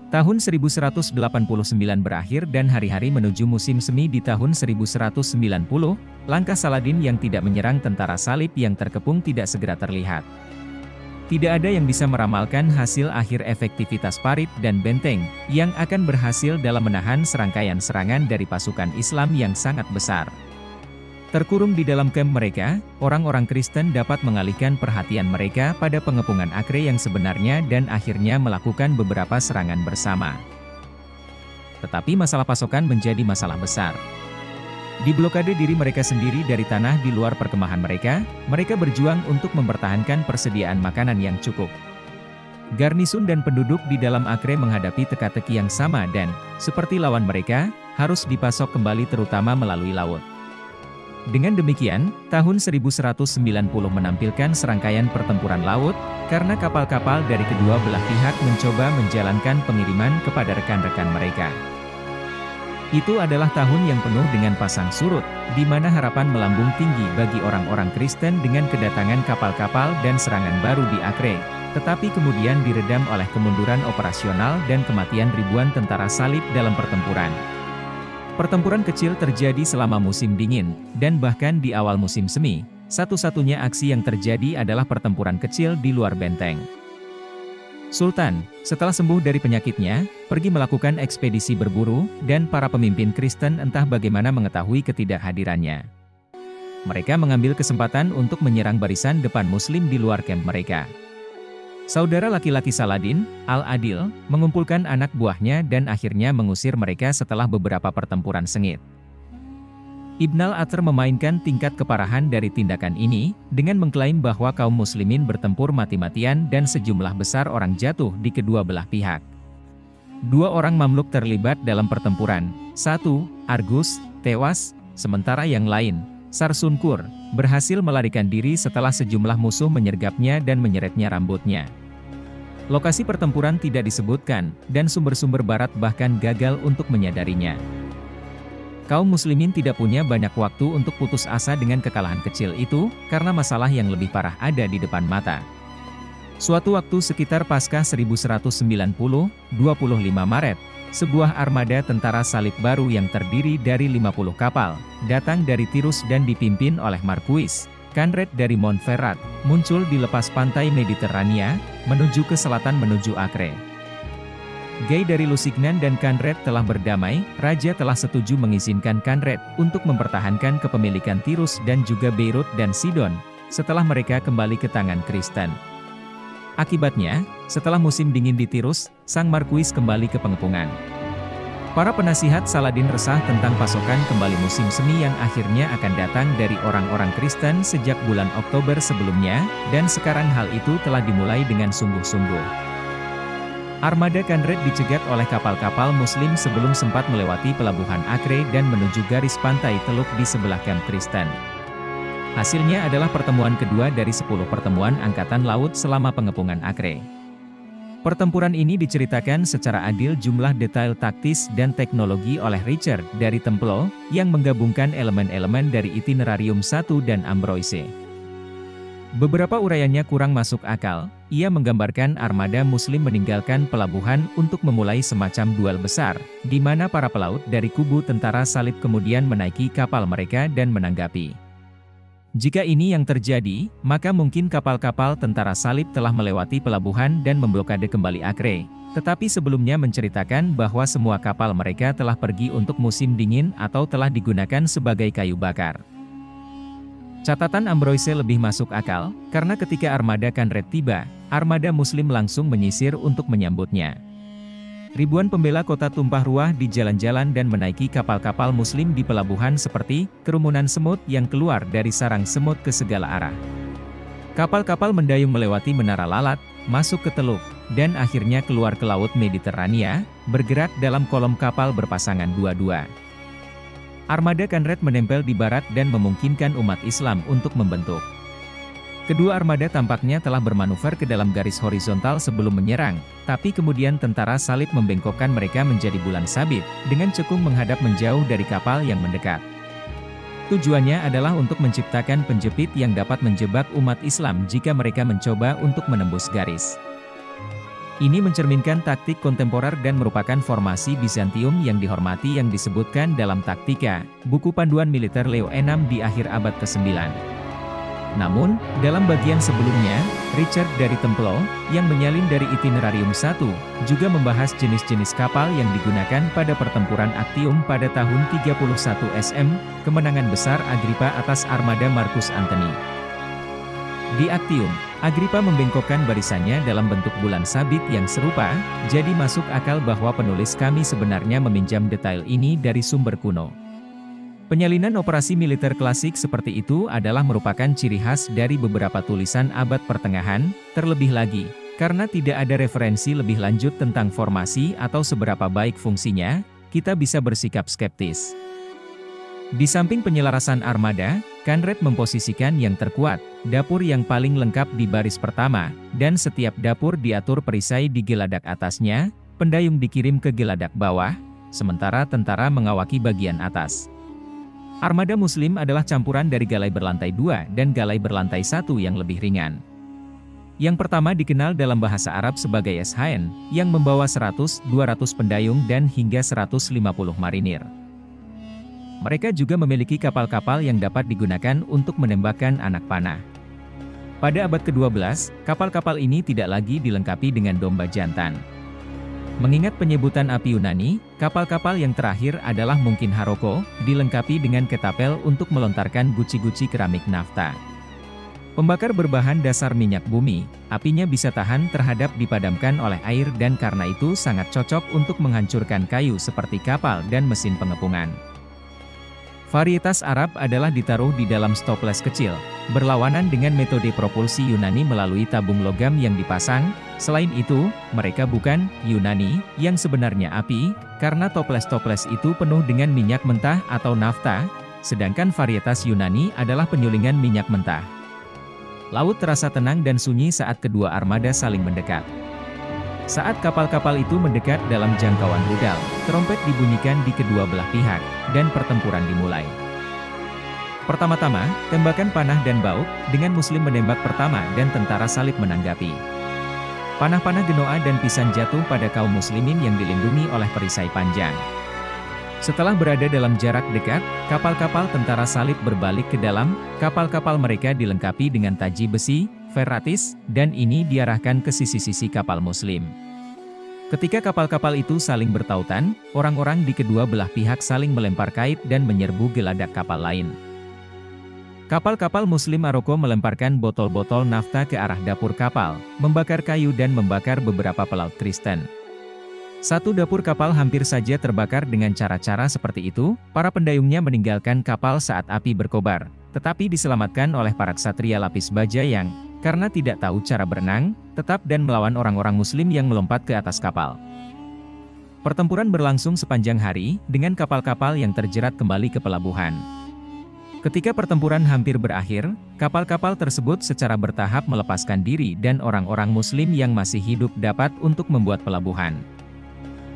Tahun 1189 berakhir dan hari-hari menuju musim semi di tahun 1190, langkah Saladin yang tidak menyerang tentara salib yang terkepung tidak segera terlihat. Tidak ada yang bisa meramalkan hasil akhir efektivitas parit dan benteng, yang akan berhasil dalam menahan serangkaian serangan dari pasukan Islam yang sangat besar. Terkurung di dalam kamp mereka, orang-orang Kristen dapat mengalihkan perhatian mereka pada pengepungan Acre yang sebenarnya dan akhirnya melakukan beberapa serangan bersama. Tetapi masalah pasokan menjadi masalah besar. Diblokade diri mereka sendiri dari tanah di luar perkemahan mereka berjuang untuk mempertahankan persediaan makanan yang cukup. Garnisun dan penduduk di dalam Acre menghadapi teka-teki yang sama dan, seperti lawan mereka, harus dipasok kembali terutama melalui laut. Dengan demikian, tahun 1190 menampilkan serangkaian pertempuran laut, karena kapal-kapal dari kedua belah pihak mencoba menjalankan pengiriman kepada rekan-rekan mereka. Itu adalah tahun yang penuh dengan pasang surut, di mana harapan melambung tinggi bagi orang-orang Kristen dengan kedatangan kapal-kapal dan serangan baru di Acre, tetapi kemudian diredam oleh kemunduran operasional dan kematian ribuan tentara salib dalam pertempuran. Pertempuran kecil terjadi selama musim dingin, dan bahkan di awal musim semi, satu-satunya aksi yang terjadi adalah pertempuran kecil di luar benteng. Sultan, setelah sembuh dari penyakitnya, pergi melakukan ekspedisi berburu, dan para pemimpin Kristen entah bagaimana mengetahui ketidakhadirannya. Mereka mengambil kesempatan untuk menyerang barisan depan Muslim di luar kamp mereka. Saudara laki-laki Saladin, Al-Adil, mengumpulkan anak buahnya dan akhirnya mengusir mereka setelah beberapa pertempuran sengit. Ibn al-Athir memainkan tingkat keparahan dari tindakan ini, dengan mengklaim bahwa kaum muslimin bertempur mati-matian dan sejumlah besar orang jatuh di kedua belah pihak. 2 orang Mamluk terlibat dalam pertempuran, 1, Argus, tewas, sementara yang lain, Sarsunkur, berhasil melarikan diri setelah sejumlah musuh menyergapnya dan menyeretnya rambutnya. Lokasi pertempuran tidak disebutkan, dan sumber-sumber barat bahkan gagal untuk menyadarinya. Kaum muslimin tidak punya banyak waktu untuk putus asa dengan kekalahan kecil itu, karena masalah yang lebih parah ada di depan mata. Suatu waktu sekitar Paskah 1190, 25 Maret, sebuah armada tentara salib baru yang terdiri dari 50 kapal, datang dari Tirus dan dipimpin oleh Marquis Conrad dari Montferrat, muncul di lepas pantai Mediterania, menuju ke selatan menuju Acre. Guy dari Lusignan dan Conrad telah berdamai, Raja telah setuju mengizinkan Conrad untuk mempertahankan kepemilikan Tirus dan juga Beirut dan Sidon, setelah mereka kembali ke tangan Kristen. Akibatnya, setelah musim dingin di Tirus, sang Marquis kembali ke pengepungan. Para penasihat Saladin resah tentang pasokan kembali musim semi yang akhirnya akan datang dari orang-orang Kristen sejak bulan Oktober sebelumnya, dan sekarang hal itu telah dimulai dengan sungguh-sungguh. Armada Conrad dicegat oleh kapal-kapal Muslim sebelum sempat melewati pelabuhan Acre dan menuju garis pantai Teluk di sebelah kamp Kristen. Hasilnya adalah pertemuan kedua dari 10 pertemuan Angkatan Laut selama pengepungan Acre. Pertempuran ini diceritakan secara adil jumlah detail taktis dan teknologi oleh Richard dari Templo, yang menggabungkan elemen-elemen dari Itinerarium 1 dan Ambroise. Beberapa uraiannya kurang masuk akal, ia menggambarkan armada Muslim meninggalkan pelabuhan untuk memulai semacam duel besar, di mana para pelaut dari kubu tentara salib kemudian menaiki kapal mereka dan menanggapi. Jika ini yang terjadi, maka mungkin kapal-kapal tentara salib telah melewati pelabuhan dan memblokade kembali Acre, tetapi sebelumnya menceritakan bahwa semua kapal mereka telah pergi untuk musim dingin atau telah digunakan sebagai kayu bakar. Catatan Ambroise lebih masuk akal, karena ketika armada Conrad tiba, armada Muslim langsung menyisir untuk menyambutnya. Ribuan pembela kota tumpah ruah di jalan-jalan dan menaiki kapal-kapal Muslim di pelabuhan seperti kerumunan semut yang keluar dari sarang semut ke segala arah. Kapal-kapal mendayung melewati Menara Lalat, masuk ke Teluk, dan akhirnya keluar ke Laut Mediterania, bergerak dalam kolom kapal berpasangan dua-dua. Armada Conrad menempel di barat dan memungkinkan umat Islam untuk membentuk. Kedua armada tampaknya telah bermanuver ke dalam garis horizontal sebelum menyerang, tapi kemudian tentara salib membengkokkan mereka menjadi bulan sabit, dengan cekung menghadap menjauh dari kapal yang mendekat. Tujuannya adalah untuk menciptakan penjepit yang dapat menjebak umat Islam jika mereka mencoba untuk menembus garis. Ini mencerminkan taktik kontemporer dan merupakan formasi Bizantium yang dihormati yang disebutkan dalam Taktika, buku panduan militer Leo VI di akhir abad ke-9. Namun, dalam bagian sebelumnya, Richard dari Templo, yang menyalin dari Itinerarium I, juga membahas jenis-jenis kapal yang digunakan pada pertempuran Actium pada tahun 31 SM, kemenangan besar Agrippa atas armada Marcus Antony. Di Actium, Agrippa membengkokkan barisannya dalam bentuk bulan sabit yang serupa, jadi masuk akal bahwa penulis kami sebenarnya meminjam detail ini dari sumber kuno. Penyalinan operasi militer klasik seperti itu adalah merupakan ciri khas dari beberapa tulisan abad pertengahan, terlebih lagi, karena tidak ada referensi lebih lanjut tentang formasi atau seberapa baik fungsinya, kita bisa bersikap skeptis. Di samping penyelarasan armada, Conrad memposisikan yang terkuat, dapur yang paling lengkap di baris pertama, dan setiap dapur diatur perisai di geladak atasnya, pendayung dikirim ke geladak bawah, sementara tentara mengawaki bagian atas. Armada Muslim adalah campuran dari galai berlantai 2 dan galai berlantai 1 yang lebih ringan. Yang pertama dikenal dalam bahasa Arab sebagai Eshaen, yang membawa 100-200 pendayung dan hingga 150 marinir. Mereka juga memiliki kapal-kapal yang dapat digunakan untuk menembakkan anak panah. Pada abad ke-12, kapal-kapal ini tidak lagi dilengkapi dengan domba jantan. Mengingat penyebutan api Yunani, kapal-kapal yang terakhir adalah mungkin Haroko, dilengkapi dengan ketapel untuk melontarkan guci-guci keramik nafta. Pembakar berbahan dasar minyak bumi, apinya bisa tahan terhadap dipadamkan oleh air dan karena itu sangat cocok untuk menghancurkan kayu seperti kapal dan mesin pengepungan. Varietas Arab adalah ditaruh di dalam stoples kecil, berlawanan dengan metode propulsi Yunani melalui tabung logam yang dipasang. Selain itu, mereka bukan Yunani, yang sebenarnya api, karena toples-toples itu penuh dengan minyak mentah atau nafta, sedangkan varietas Yunani adalah penyulingan minyak mentah. Laut terasa tenang dan sunyi saat kedua armada saling mendekat. Saat kapal-kapal itu mendekat dalam jangkauan rudal, trompet dibunyikan di kedua belah pihak, dan pertempuran dimulai. Pertama-tama, tembakan panah dan bauk, dengan Muslim menembak pertama dan tentara salib menanggapi. Panah-panah Genoa dan Pisan jatuh pada kaum muslimin yang dilindungi oleh perisai panjang. Setelah berada dalam jarak dekat, kapal-kapal tentara salib berbalik ke dalam, kapal-kapal mereka dilengkapi dengan taji besi, ferratis, dan ini diarahkan ke sisi-sisi kapal muslim. Ketika kapal-kapal itu saling bertautan, orang-orang di kedua belah pihak saling melempar kait dan menyerbu geladak kapal lain. Kapal-kapal Muslim Maroko melemparkan botol-botol nafta ke arah dapur kapal, membakar kayu dan membakar beberapa pelaut Kristen. Satu dapur kapal hampir saja terbakar dengan cara-cara seperti itu, para pendayungnya meninggalkan kapal saat api berkobar, tetapi diselamatkan oleh para ksatria lapis baja yang, karena tidak tahu cara berenang, tetap dan melawan orang-orang Muslim yang melompat ke atas kapal. Pertempuran berlangsung sepanjang hari, dengan kapal-kapal yang terjerat kembali ke pelabuhan. Ketika pertempuran hampir berakhir, kapal-kapal tersebut secara bertahap melepaskan diri dan orang-orang Muslim yang masih hidup dapat untuk membuat pelabuhan.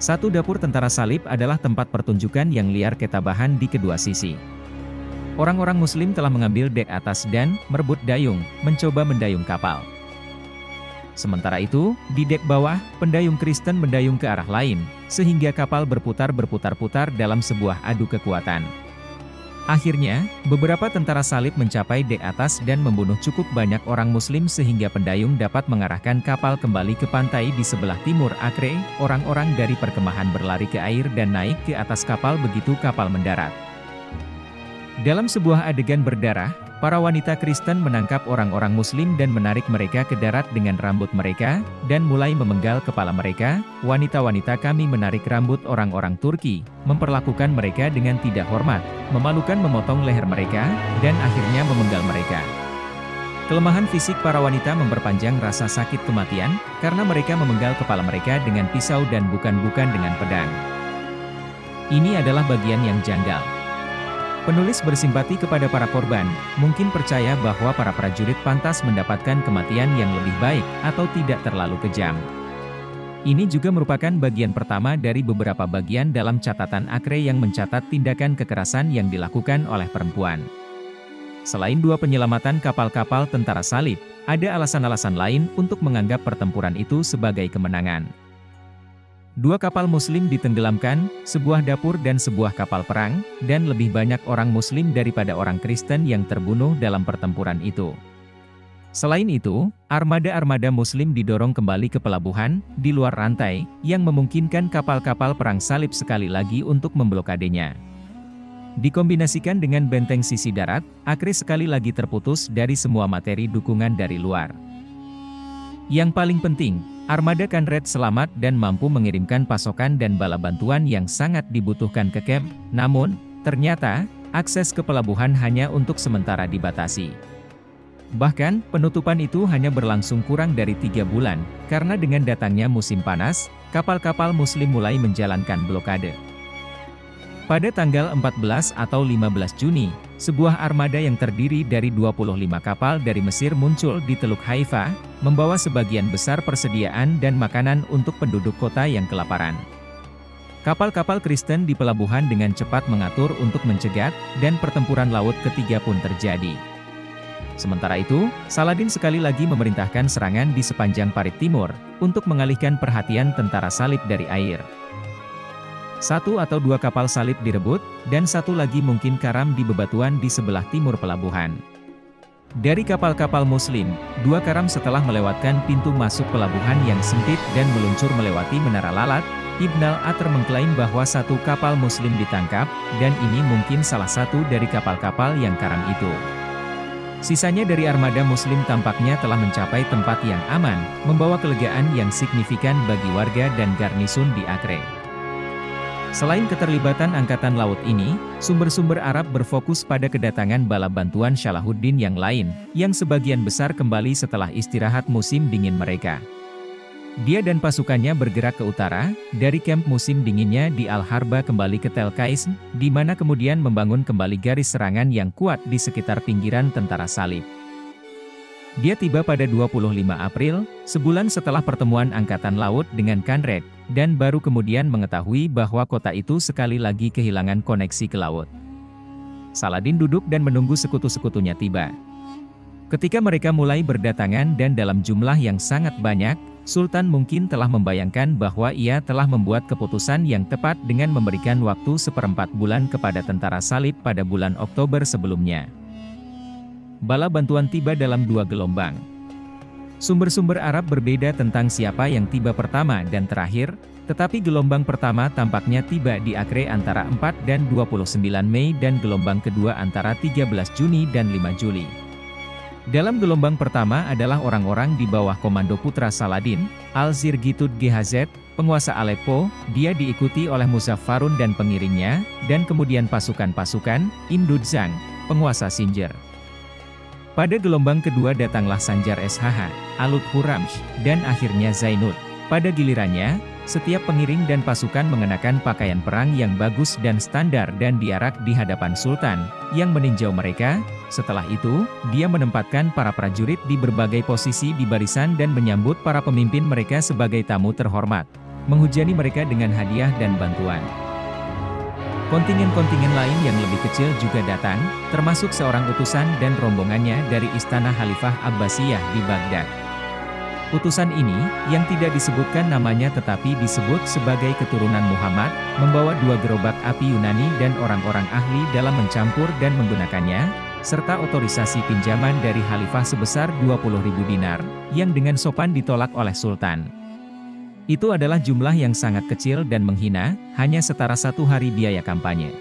Satu dapur tentara salib adalah tempat pertunjukan yang liar ketabahan di kedua sisi. Orang-orang Muslim telah mengambil dek atas dan merebut dayung, mencoba mendayung kapal. Sementara itu, di dek bawah, pendayung Kristen mendayung ke arah lain, sehingga kapal berputar-putar dalam sebuah adu kekuatan. Akhirnya, beberapa tentara salib mencapai dek atas dan membunuh cukup banyak orang Muslim sehingga pendayung dapat mengarahkan kapal kembali ke pantai di sebelah timur Acre. Orang-orang dari perkemahan berlari ke air dan naik ke atas kapal begitu kapal mendarat. Dalam sebuah adegan berdarah, para wanita Kristen menangkap orang-orang Muslim dan menarik mereka ke darat dengan rambut mereka, dan mulai memenggal kepala mereka. Wanita-wanita kami menarik rambut orang-orang Turki, memperlakukan mereka dengan tidak hormat, memalukan memotong leher mereka, dan akhirnya memenggal mereka. Kelemahan fisik para wanita memperpanjang rasa sakit kematian, karena mereka memenggal kepala mereka dengan pisau dan bukan dengan pedang. Ini adalah bagian yang janggal. Penulis bersimpati kepada para korban, mungkin percaya bahwa para prajurit pantas mendapatkan kematian yang lebih baik, atau tidak terlalu kejam. Ini juga merupakan bagian pertama dari beberapa bagian dalam catatan Acre yang mencatat tindakan kekerasan yang dilakukan oleh perempuan. Selain dua penyelamatan kapal-kapal tentara salib, ada alasan-alasan lain untuk menganggap pertempuran itu sebagai kemenangan. Dua kapal Muslim ditenggelamkan, sebuah dapur dan sebuah kapal perang, dan lebih banyak orang Muslim daripada orang Kristen yang terbunuh dalam pertempuran itu. Selain itu, armada-armada Muslim didorong kembali ke pelabuhan, di luar rantai, yang memungkinkan kapal-kapal perang salib sekali lagi untuk memblokadenya. Dikombinasikan dengan benteng sisi darat, Acre sekali lagi terputus dari semua materi dukungan dari luar. Yang paling penting, armada Conrad selamat dan mampu mengirimkan pasokan dan bala bantuan yang sangat dibutuhkan ke camp, namun, ternyata, akses ke pelabuhan hanya untuk sementara dibatasi. Bahkan, penutupan itu hanya berlangsung kurang dari 3 bulan, karena dengan datangnya musim panas, kapal-kapal Muslim mulai menjalankan blokade. Pada tanggal 14 atau 15 Juni, sebuah armada yang terdiri dari 25 kapal dari Mesir muncul di Teluk Haifa, membawa sebagian besar persediaan dan makanan untuk penduduk kota yang kelaparan. Kapal-kapal Kristen di pelabuhan dengan cepat mengatur untuk mencegat, dan pertempuran laut ketiga pun terjadi. Sementara itu, Saladin sekali lagi memerintahkan serangan di sepanjang parit timur, untuk mengalihkan perhatian tentara salib dari air. 1 atau 2 kapal salib direbut, dan 1 lagi mungkin karam di bebatuan di sebelah timur pelabuhan. Dari kapal-kapal Muslim, 2 karam setelah melewatkan pintu masuk pelabuhan yang sempit dan meluncur melewati Menara Lalat. Ibn al-Athar mengklaim bahwa 1 kapal Muslim ditangkap, dan ini mungkin salah satu dari kapal-kapal yang karam itu. Sisanya dari armada Muslim tampaknya telah mencapai tempat yang aman, membawa kelegaan yang signifikan bagi warga dan garnisun di Acre. Selain keterlibatan Angkatan Laut ini, sumber-sumber Arab berfokus pada kedatangan bala bantuan Salahuddin yang lain, yang sebagian besar kembali setelah istirahat musim dingin mereka. Dia dan pasukannya bergerak ke utara, dari kamp musim dinginnya di Al-Harba kembali ke Tel Qais, di mana kemudian membangun kembali garis serangan yang kuat di sekitar pinggiran tentara salib. Dia tiba pada 25 April, sebulan setelah pertemuan Angkatan Laut dengan Conrad, dan baru kemudian mengetahui bahwa kota itu sekali lagi kehilangan koneksi ke laut. Saladin duduk dan menunggu sekutu-sekutunya tiba. Ketika mereka mulai berdatangan dan dalam jumlah yang sangat banyak, Sultan mungkin telah membayangkan bahwa ia telah membuat keputusan yang tepat dengan memberikan waktu 1/4 bulan kepada tentara salib pada bulan Oktober sebelumnya. Bala bantuan tiba dalam 2 gelombang. Sumber-sumber Arab berbeda tentang siapa yang tiba pertama dan terakhir, tetapi gelombang pertama tampaknya tiba di Acre antara 4 dan 29 Mei dan gelombang kedua antara 13 Juni dan 5 Juli. Dalam gelombang pertama adalah orang-orang di bawah komando putra Saladin, Al-Zirgitud Ghazet, penguasa Aleppo. Dia diikuti oleh Muzaffarun dan pengiringnya, dan kemudian pasukan-pasukan, Imdudzang, penguasa Sinjar. Pada gelombang kedua datanglah Sanjar SHH, Alut Huramsh, dan akhirnya Zainud. Pada gilirannya, setiap pengiring dan pasukan mengenakan pakaian perang yang bagus dan standar dan diarak di hadapan Sultan, yang meninjau mereka. Setelah itu, dia menempatkan para prajurit di berbagai posisi di barisan dan menyambut para pemimpin mereka sebagai tamu terhormat, menghujani mereka dengan hadiah dan bantuan. Kontingen-kontingen lain yang lebih kecil juga datang, termasuk seorang utusan dan rombongannya dari Istana Khalifah Abbasiyah di Baghdad. Utusan ini, yang tidak disebutkan namanya tetapi disebut sebagai keturunan Muhammad, membawa 2 gerobak api Yunani dan orang-orang ahli dalam mencampur dan menggunakannya, serta otorisasi pinjaman dari Khalifah sebesar 20.000 dinar, yang dengan sopan ditolak oleh Sultan. Itu adalah jumlah yang sangat kecil dan menghina, hanya setara 1 hari biaya kampanye.